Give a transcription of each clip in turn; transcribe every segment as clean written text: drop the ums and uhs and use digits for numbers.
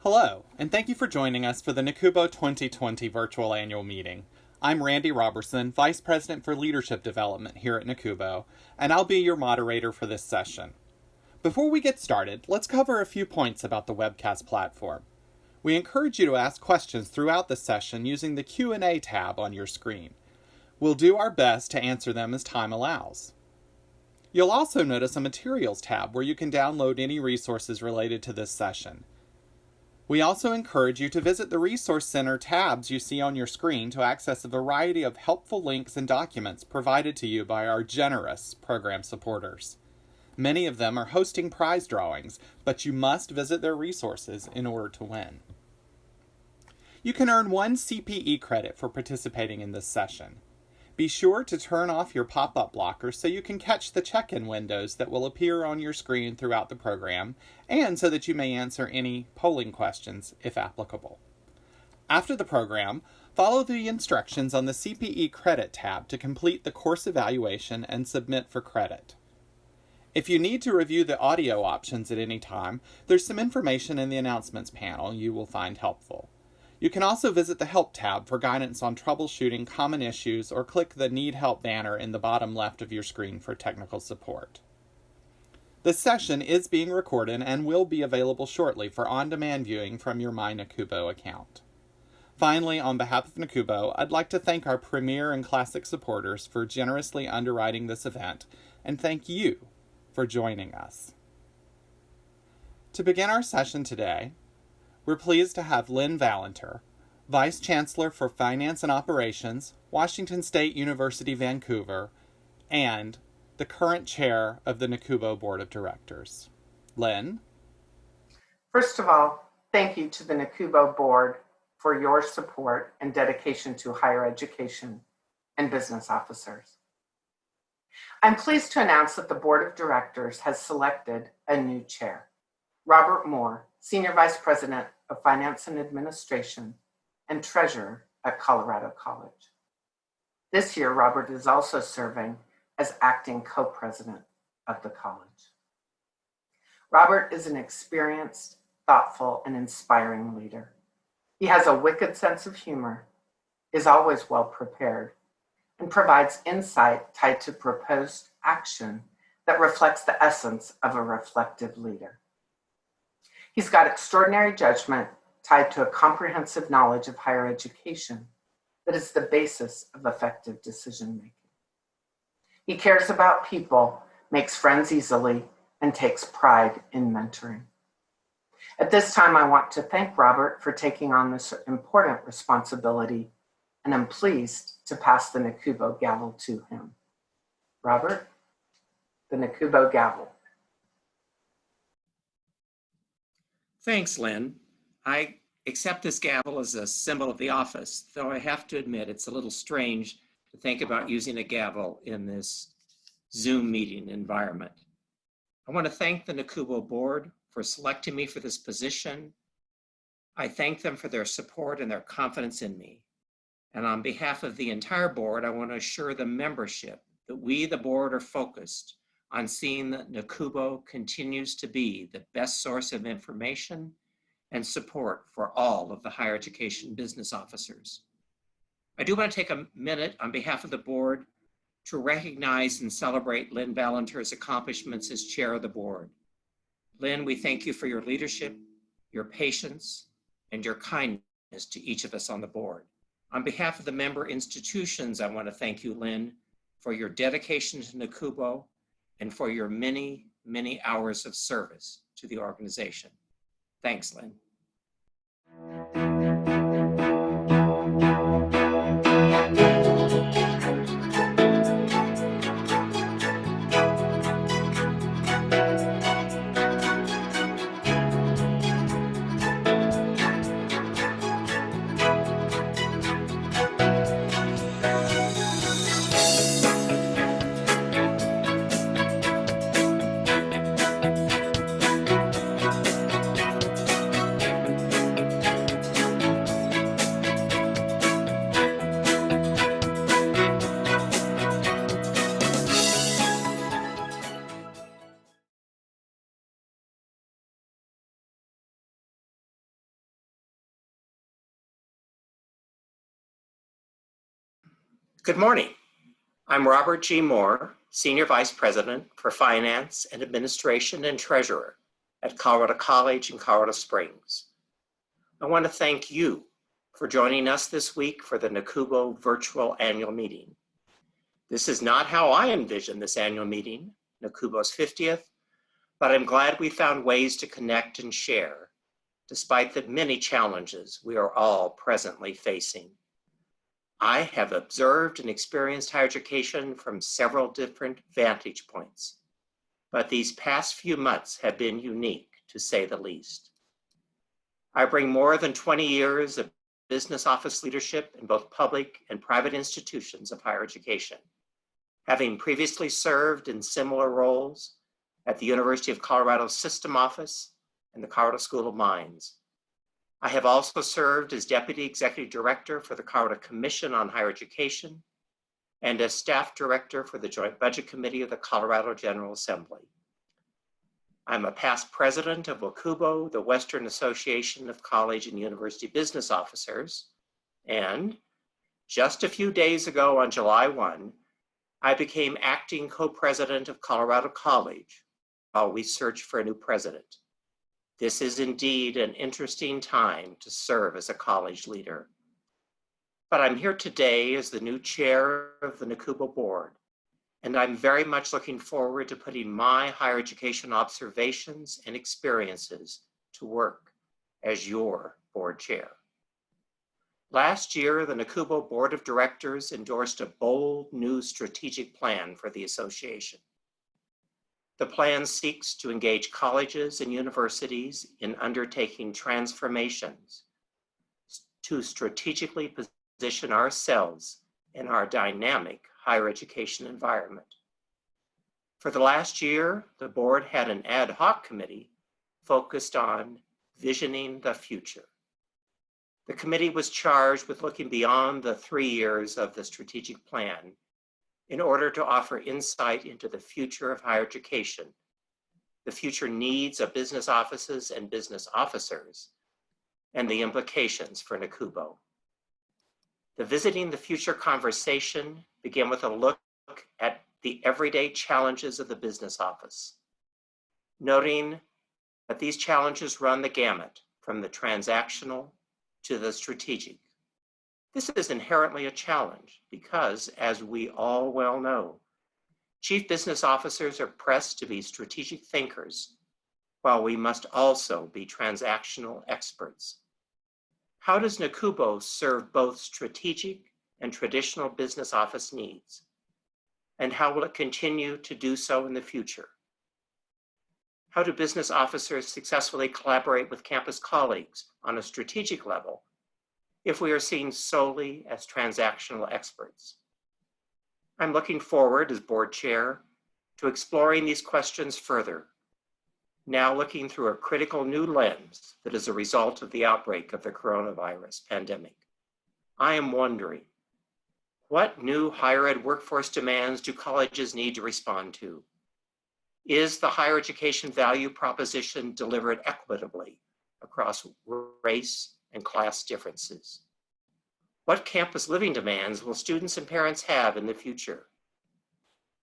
Hello, and thank you for joining us for the NACUBO 2020 virtual annual meeting. I'm Randy Robertson, Vice President for Leadership Development here at NACUBO, and I'll be your moderator for this session. Before we get started, let's cover a few points about the Webcast Platform. We encourage you to ask questions throughout the session using the Q&A tab on your screen. We'll do our best to answer them as time allows. You'll also notice a Materials tab where you can download any resources related to this session. We also encourage you to visit the Resource Center tabs you see on your screen to access a variety of helpful links and documents provided to you by our generous program supporters. Many of them are hosting prize drawings, but you must visit their resources in order to win. You can earn 1 CPE credit for participating in this session. Be sure to turn off your pop-up blocker so you can catch the check-in windows that will appear on your screen throughout the program, and so that you may answer any polling questions if applicable. After the program, follow the instructions on the CPE Credit tab to complete the course evaluation and submit for credit. If you need to review the audio options at any time, there's some information in the announcements panel you will find helpful. You can also visit the Help tab for guidance on troubleshooting common issues or click the Need Help banner in the bottom left of your screen for technical support. This session is being recorded and will be available shortly for on-demand viewing from your My NACUBO account. Finally, on behalf of NACUBO, I'd like to thank our Premier and Classic supporters for generously underwriting this event, and thank you for joining us. To begin our session today, we're pleased to have Lynn Valenter, Vice Chancellor for Finance and Operations, Washington State University, Vancouver, and the current chair of the NACUBO Board of Directors. Lynn? First of all, thank you to the NACUBO Board for your support and dedication to higher education and business officers. I'm pleased to announce that the Board of Directors has selected a new chair, Robert Moore, Senior Vice President of Finance and Administration and Treasurer at Colorado College. This year, Robert is also serving as acting co-president of the college. Robert is an experienced, thoughtful, and inspiring leader. He has a wicked sense of humor, is always well prepared, and provides insight tied to proposed action that reflects the essence of a reflective leader. He's got extraordinary judgment tied to a comprehensive knowledge of higher education that is the basis of effective decision-making. He cares about people, makes friends easily, and takes pride in mentoring. At this time, I want to thank Robert for taking on this important responsibility, and I'm pleased to pass the NACUBO gavel to him. Robert, the NACUBO gavel. Thanks, Lynn. I accept this gavel as a symbol of the office, though I have to admit it's a little strange to think about using a gavel in this Zoom meeting environment. I want to thank the NACUBO board for selecting me for this position. I thank them for their support and their confidence in me. And on behalf of the entire board, I want to assure the membership that we, the board, are focused on seeing that NACUBO continues to be the best source of information and support for all of the higher education business officers. I do want to take a minute on behalf of the board to recognize and celebrate Lynn Valenter's accomplishments as chair of the board. Lynn, we thank you for your leadership, your patience, and your kindness to each of us on the board. On behalf of the member institutions, I want to thank you, Lynn, for your dedication to NACUBO and for your many, many hours of service to the organization. Thanks, Lynn. Good morning. I'm Robert G. Moore, Senior Vice President for Finance and Administration and Treasurer at Colorado College in Colorado Springs. I want to thank you for joining us this week for the NACUBO virtual annual meeting. This is not how I envisioned this annual meeting, NACUBO's 50th, but I'm glad we found ways to connect and share, despite the many challenges we are all presently facing. I have observed and experienced higher education from several different vantage points, but these past few months have been unique, to say the least. I bring more than 20 years of business office leadership in both public and private institutions of higher education, having previously served in similar roles at the University of Colorado System Office and the Colorado School of Mines. I have also served as Deputy Executive Director for the Colorado Commission on Higher Education and as Staff Director for the Joint Budget Committee of the Colorado General Assembly. I'm a past president of NACUBO, the Western Association of College and University Business Officers, and just a few days ago on July 1, I became acting co-president of Colorado College while we search for a new president. This is indeed an interesting time to serve as a college leader. But I'm here today as the new chair of the NACUBO board, and I'm very much looking forward to putting my higher education observations and experiences to work as your board chair. Last year, the NACUBO Board of Directors endorsed a bold new strategic plan for the association. The plan seeks to engage colleges and universities in undertaking transformations to strategically position ourselves in our dynamic higher education environment. For the last year, the board had an ad hoc committee focused on visioning the future. The committee was charged with looking beyond the 3 years of the strategic plan in order to offer insight into the future of higher education, the future needs of business offices and business officers, and the implications for NACUBO. The Visiting the Future conversation began with a look at the everyday challenges of the business office, noting that these challenges run the gamut from the transactional to the strategic. This is inherently a challenge because, as we all well know, chief business officers are pressed to be strategic thinkers, while we must also be transactional experts. How does NACUBO serve both strategic and traditional business office needs? And how will it continue to do so in the future? How do business officers successfully collaborate with campus colleagues on a strategic level if we are seen solely as transactional experts? I'm looking forward as board chair to exploring these questions further, now looking through a critical new lens that is a result of the outbreak of the coronavirus pandemic. I am wondering, what new higher ed workforce demands do colleges need to respond to? Is the higher education value proposition delivered equitably across race and class differences? What campus living demands will students and parents have in the future?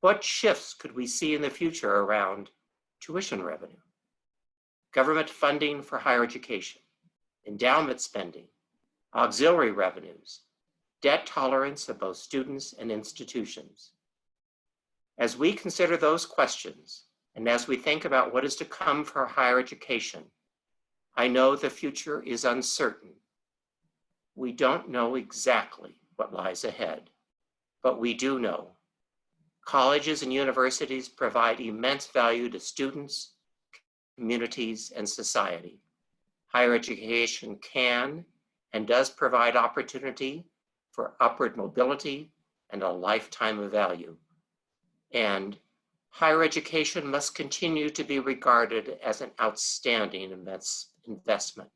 What shifts could we see in the future around tuition revenue, government funding for higher education, endowment spending, auxiliary revenues, debt tolerance of both students and institutions? As we consider those questions, and as we think about what is to come for higher education, I know the future is uncertain. We don't know exactly what lies ahead, but we do know colleges and universities provide immense value to students, communities, and society. Higher education can and does provide opportunity for upward mobility and a lifetime of value. And higher education must continue to be regarded as an outstanding investment.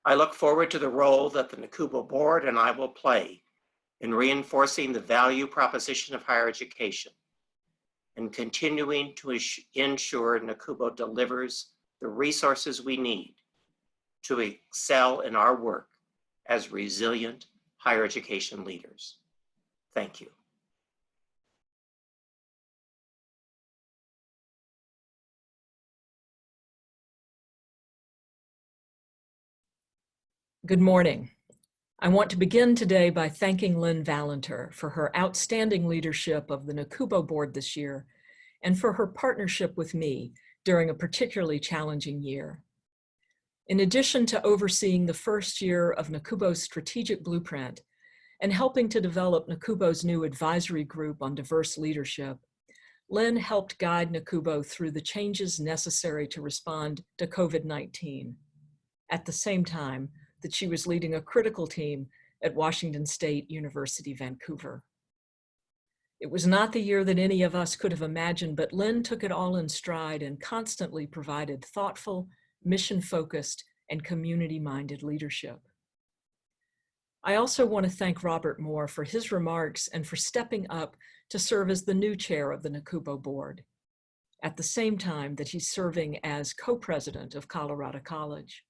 I look forward to the role that the NACUBO board and I will play in reinforcing the value proposition of higher education and continuing to ensure NACUBO delivers the resources we need to excel in our work as resilient higher education leaders. Thank you. Good morning. I want to begin today by thanking Lynn Valenter for her outstanding leadership of the NACUBO board this year and for her partnership with me during a particularly challenging year. In addition to overseeing the first year of NACUBO's strategic blueprint and helping to develop NACUBO's new advisory group on diverse leadership, Lynn helped guide NACUBO through the changes necessary to respond to COVID-19. At the same time that she was leading a critical team at Washington State University, Vancouver. It was not the year that any of us could have imagined, but Lynn took it all in stride and constantly provided thoughtful, mission-focused, and community-minded leadership. I also want to thank Robert Moore for his remarks and for stepping up to serve as the new chair of the NACUBO board, at the same time that he's serving as co-president of Colorado College.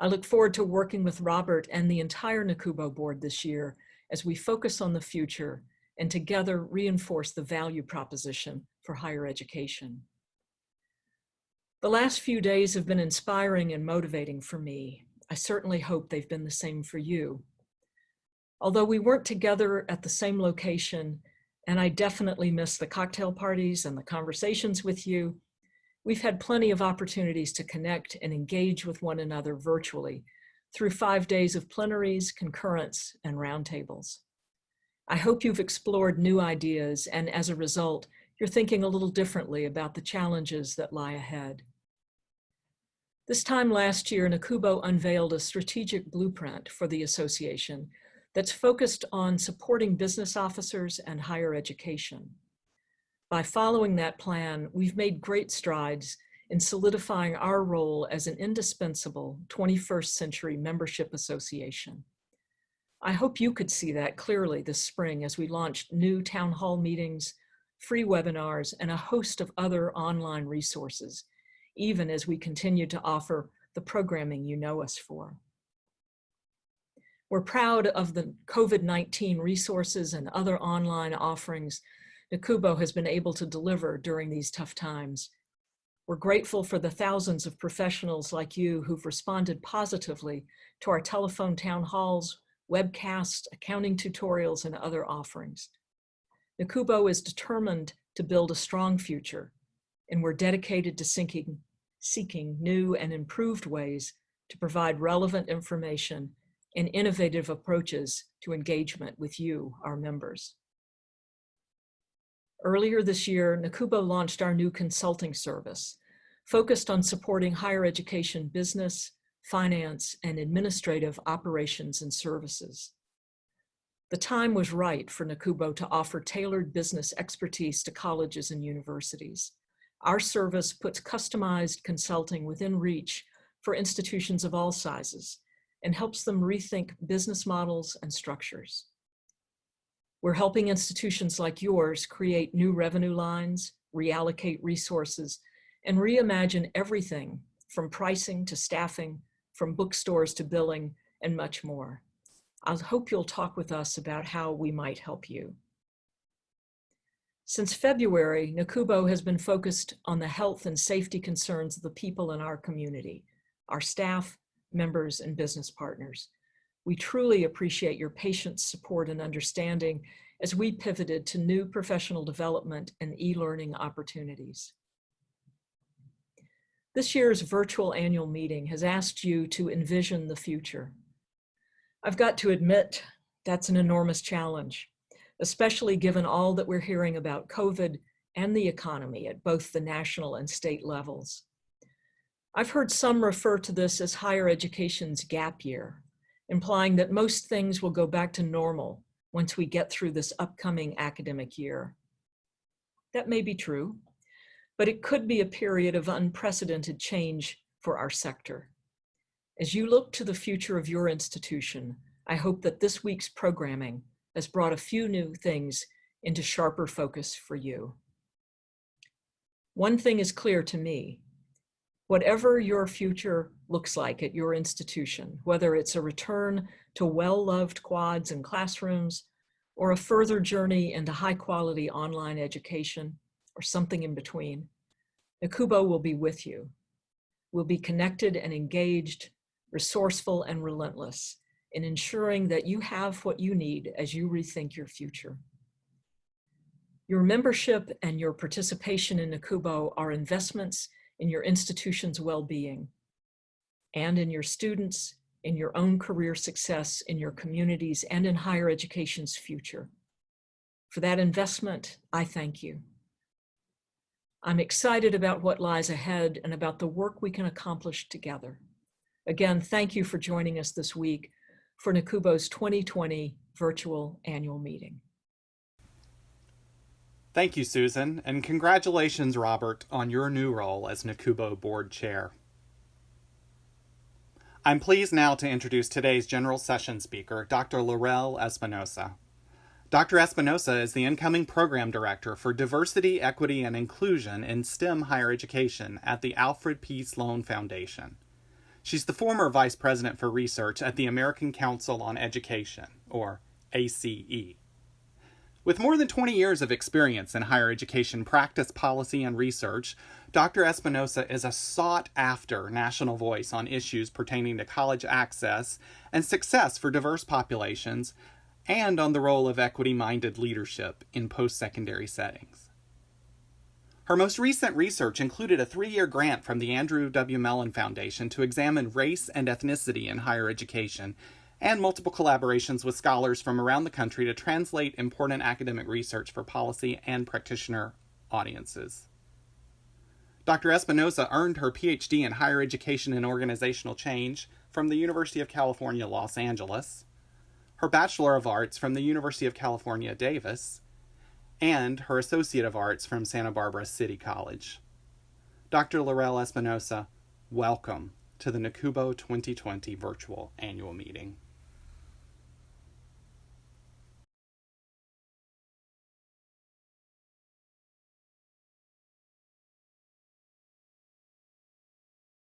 I look forward to working with Robert and the entire NACUBO board this year as we focus on the future and together reinforce the value proposition for higher education. The last few days have been inspiring and motivating for me. I certainly hope they've been the same for you. Although we weren't together at the same location, and I definitely miss the cocktail parties and the conversations with you, we've had plenty of opportunities to connect and engage with one another virtually through 5 days of plenaries, concurrence, and roundtables. I hope you've explored new ideas and as a result, you're thinking a little differently about the challenges that lie ahead. This time last year, NACUBO unveiled a strategic blueprint for the association that's focused on supporting business officers and higher education. By following that plan, we've made great strides in solidifying our role as an indispensable 21st century membership association. I hope you could see that clearly this spring as we launched new town hall meetings, free webinars, and a host of other online resources, even as we continue to offer the programming you know us for. We're proud of the COVID-19 resources and other online offerings NACUBO has been able to deliver during these tough times. We're grateful for the thousands of professionals like you who've responded positively to our telephone town halls, webcasts, accounting tutorials, and other offerings. NACUBO is determined to build a strong future, and we're dedicated to seeking new and improved ways to provide relevant information and innovative approaches to engagement with you, our members. Earlier this year, NACUBO launched our new consulting service, focused on supporting higher education business, finance, and administrative operations and services. The time was right for NACUBO to offer tailored business expertise to colleges and universities. Our service puts customized consulting within reach for institutions of all sizes and helps them rethink business models and structures. We're helping institutions like yours create new revenue lines, reallocate resources, and reimagine everything from pricing to staffing, from bookstores to billing, and much more. I hope you'll talk with us about how we might help you. Since February, NACUBO has been focused on the health and safety concerns of the people in our community, our staff, members, and business partners. We truly appreciate your patience, support, and understanding as we pivoted to new professional development and e-learning opportunities. This year's virtual annual meeting has asked you to envision the future. I've got to admit, that's an enormous challenge, especially given all that we're hearing about COVID and the economy at both the national and state levels. I've heard some refer to this as higher education's gap year, implying that most things will go back to normal once we get through this upcoming academic year. That may be true, but it could be a period of unprecedented change for our sector. As you look to the future of your institution, I hope that this week's programming has brought a few new things into sharper focus for you. One thing is clear to me. Whatever your future looks like at your institution, whether it's a return to well-loved quads and classrooms, or a further journey into high-quality online education, or something in between, NACUBO will be with you. We'll be connected and engaged, resourceful and relentless in ensuring that you have what you need as you rethink your future. Your membership and your participation in NACUBO are investments in your institution's well-being and in your students, in your own career success, in your communities, and in higher education's future. For that investment, I thank you. I'm excited about what lies ahead and about the work we can accomplish together. Again, thank you for joining us this week for NACUBO's 2020 virtual annual meeting. Thank you, Susan, and congratulations, Robert, on your new role as NACUBO Board Chair. I'm pleased now to introduce today's general session speaker, Dr. Laurel Espinosa. Dr. Espinosa is the incoming Program Director for Diversity, Equity, and Inclusion in STEM Higher Education at the Alfred P. Sloan Foundation. She's the former Vice President for Research at the American Council on Education, or ACE. With more than 20 years of experience in higher education practice, policy, and research, Dr. Espinosa is a sought-after national voice on issues pertaining to college access and success for diverse populations, and on the role of equity-minded leadership in post-secondary settings. Her most recent research included a 3-year grant from the Andrew W. Mellon Foundation to examine race and ethnicity in higher education, and multiple collaborations with scholars from around the country to translate important academic research for policy and practitioner audiences. Dr. Espinosa earned her PhD in Higher Education and Organizational Change from the University of California, Los Angeles, her Bachelor of Arts from the University of California, Davis, and her Associate of Arts from Santa Barbara City College. Dr. Laurel Espinosa, welcome to the NACUBO 2020 virtual annual meeting.